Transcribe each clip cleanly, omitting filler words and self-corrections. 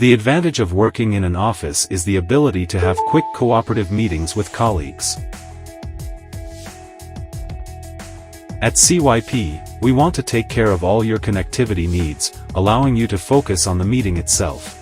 The advantage of working in an office is the ability to have quick cooperative meetings with colleagues. At CYP, we want to take care of all your connectivity needs, allowing you to focus on the meeting itself.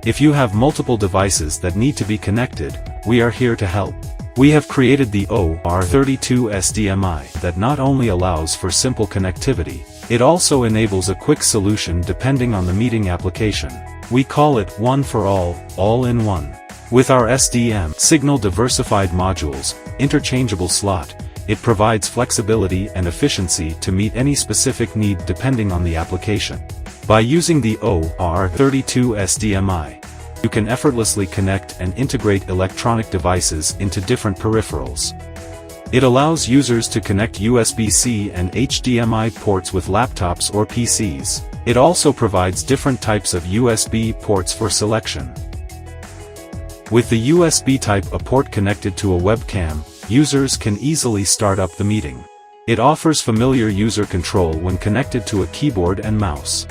If you have multiple devices that need to be connected, we are here to help. We have created the OR-32SDMI that not only allows for simple connectivity, it also enables a quick solution depending on the meeting application. We call it one for all in one. With our SDM, Signal Diversified Modules, interchangeable slot, it provides flexibility and efficiency to meet any specific need depending on the application. By using the OR-32SDMI, you can effortlessly connect and integrate electronic devices into different peripherals. It allows users to connect USB-C and HDMI ports with laptops or PCs. It also provides different types of USB ports for selection. With the USB type A port connected to a webcam, users can easily start up the meeting. It offers familiar user control when connected to a keyboard and mouse.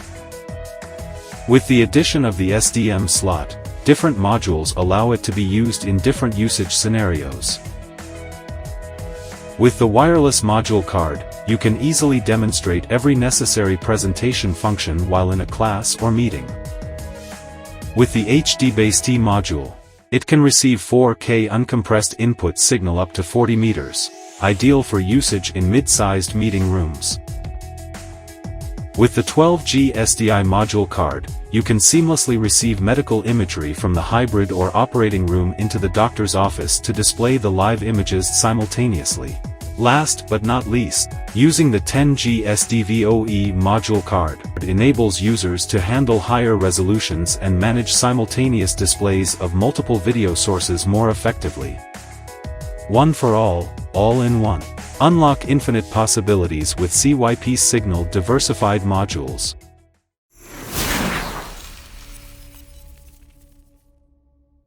With the addition of the SDM slot, different modules allow it to be used in different usage scenarios. With the wireless module card, you can easily demonstrate every necessary presentation function while in a class or meeting. With the HD-based module, it can receive 4K uncompressed input signal up to 40 meters, ideal for usage in mid-sized meeting rooms. With the 12G SDI module card, you can seamlessly receive medical imagery from the hybrid or operating room into the doctor's office to display the live images simultaneously. Last but not least, using the 10G SDVOE module card enables users to handle higher resolutions and manage simultaneous displays of multiple video sources more effectively. One for all in one. Unlock infinite possibilities with CYP Signal Diversified Modules.